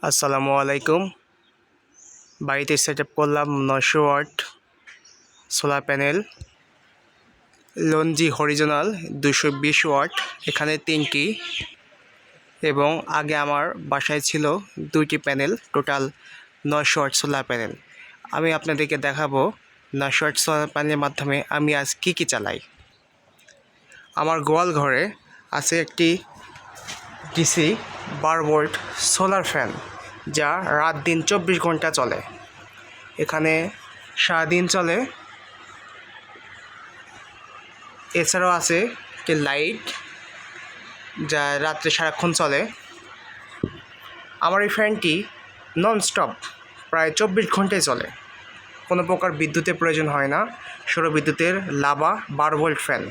আসসালামু আলাইকুম। বাড়িতে সেট আপ করলাম 900 watt solar panel, Longi horizontal 220 watt, এখানে 3টি, এবং আগে আমার বাসায় ছিল 2টি panel, total 900 watt solar panel. আমি আপনাদেরকে দেখাবো 900 ওয়াট সোলার প্যানেলের মাধ্যমে আমি আজ কী চালাই। আমার গোয়াল ঘরে আছে একটি ডিসি 12 ভোল্ট সোলার ফ্যান, যা রাত দিন 24 ঘন্টা চলে। এখানে সারাদিন চলে। এছাড়াও আছে একটি লাইট, যা রাত্রে সারাক্ষণ চলে। আমার এই ফ্যানটি ননস্টপ প্রায় 24 ঘন্টায় চলে, কোনো প্রকার বিদ্যুতের প্রয়োজন হয় না। সৌর বিদ্যুতের লাভা 12 ভোল্ট ফ্যান।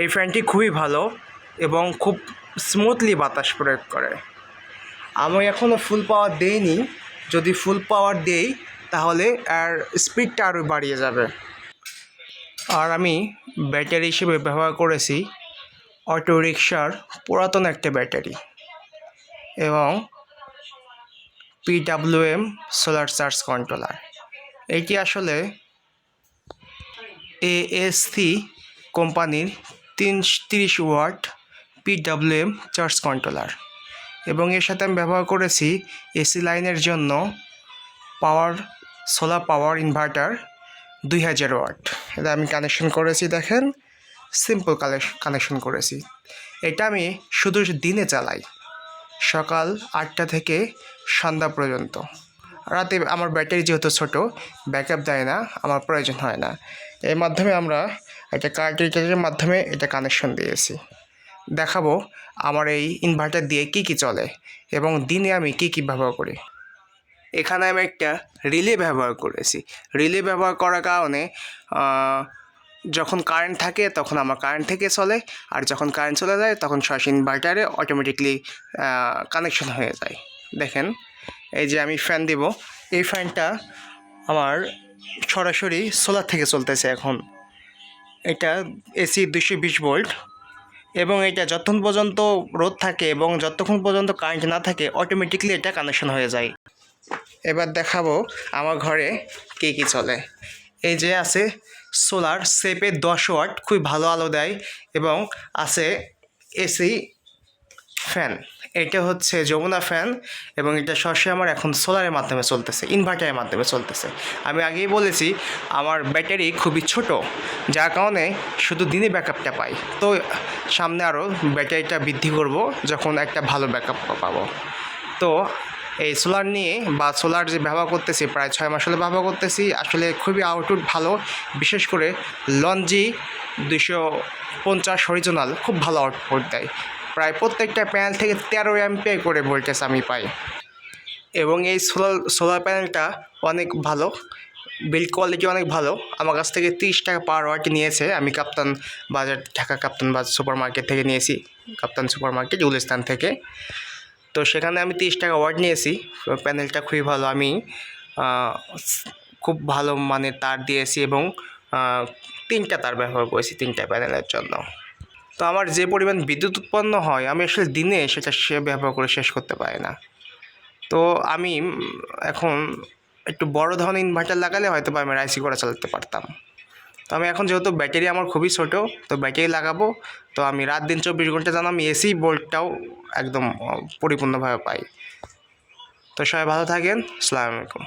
এই ফ্যানটি খুবই ভালো এবং খুব স্মুথলি বাতাস প্রয়োগ করে। আমি এখনও ফুল পাওয়ার দেইনি, যদি ফুল পাওয়ার দেই তাহলে আর স্পিডটা আরও বাড়িয়ে যাবে। আর আমি ব্যাটারি হিসেবে ব্যবহার করেছি অটো রিকশার পুরাতন একটা ব্যাটারি এবং PWM সোলার চার্জ কন্ট্রোলার। এটি আসলে ASC কোম্পানির 30 ওয়াট PWM চার্জ কন্ট্রোলার, এবং এর সাথে আমি ব্যবহার করেছি এসি লাইনের জন্য সোলার পাওয়ার ইনভার্টার 2000 ওয়াট। এটা আমি কানেকশন করেছি, দেখেন, সিম্পল কানেকশন করেছি। এটা আমি শুধু দিনে চালাই, সকাল 8টা থেকে সন্ধ্যা পর্যন্ত। রাতে আমার ব্যাটারি যেহেতু ছোটো, ব্যাকআপ দেয় না, আমার প্রয়োজন হয় না। এর মাধ্যমে আমরা একটা কারেন্ট রিচার্জের মাধ্যমে এটা কানেকশন দিয়েছি। দেখাবো আমার এই ইনভার্টার দিয়ে কী চলে এবং দিনে আমি কী ব্যবহার করি। এখানে আমি একটা রিলে ব্যবহার করেছি। রিলে ব্যবহার করার কারণে যখন কারেন্ট থাকে তখন আমার কারেন্ট থেকে চলে, আর যখন কারেন্ট চলে যায় তখন সরাসরি ইনভার্টারে অটোমেটিকলি কানেকশন হয়ে যায়। দেখেন, এই যে আমি ফ্যান দেব, এই ফ্যানটা আমার সরাসরি সোলার থেকে চলতেছে এখন। এটা এসি 220 ভোল্ট, এবং এটা যতক্ষণ পর্যন্ত রোদ থাকে এবং যতক্ষণ পর্যন্ত কারেন্ট না থাকে অটোমেটিকলি এটা কানেকশন হয়ে যায়। এবার দেখাবো আমার ঘরে কী চলে। এই যে আছে সোলার সেপে 10 ওয়াট, খুবই ভালো আলো দেয়, এবং আছে এসি ফ্যান। এটা হচ্ছে যমুনা ফ্যান, এবং এটা সরাসরি আমার এখন সোলারের মাধ্যমে চলতেছে, ইনভার্টারের মাধ্যমে চলতেছে। আমি আগেই বলেছি আমার ব্যাটারি খুবই ছোট, যার কারণে শুধু দিনে ব্যাকআপটা পাই। তো সামনে আরও ব্যাটারিটা বৃদ্ধি করব যখন একটা ভালো ব্যাকআপ পাবো। তো এই সোলার নিয়ে বা সোলার যে ব্যবহার করতেছি, প্রায় 6 মাস হলে ব্যবহার করতেছি। আসলে খুবই আউটপুট ভালো, বিশেষ করে লঞ্জি 250 হরিজোনাল খুব ভালো আউটপুট দেয়। প্রায় প্রত্যেকটা প্যানেল থেকে 13 অ্যাম্পিয়ার করে ভোল্টেজ আমি পাই, এবং এই সোলার প্যানেলটা অনেক ভালো, বিল্ড কোয়ালিটি অনেক ভালো। আমার কাছ থেকে 30 টাকা পার ওয়াট নিয়েছে। আমি কাপ্তান বাজার, ঢাকা কাপ্তান বাজার সুপার মার্কেট থেকে নিয়েছি, কাপ্তান সুপার মার্কেট গুলিস্তান থেকে। তো সেখানে আমি 30 টাকা ওয়াট নিয়েছি। প্যানেলটা খুবই ভালো। আমি খুব ভালো মানের তার দিয়েছি, এবং 3টা তার ব্যবহার করেছি 3টা প্যানেলের জন্য। তো আমার যে পরিমাণ বিদ্যুৎ উৎপন্ন হয় আমি আসলে দিনে সেটা ব্যবহার করে শেষ করতে পারি না। তো আমি এখন একটু বড় ধরনের ইনভার্টার লাগালে হয়তো বা আমি আইসি করে চালাতে পারতাম। তো আমি এখন যেহেতু ব্যাটারি আমার খুবই ছোটো, তো ব্যাটারি লাগাবো। তো আমি রাত দিন 24 ঘন্টা যেন আমি এসি ভোল্টটাও একদম পরিপূর্ণভাবে পাই। তো সবাই ভালো থাকেন। আসসালামু আলাইকুম।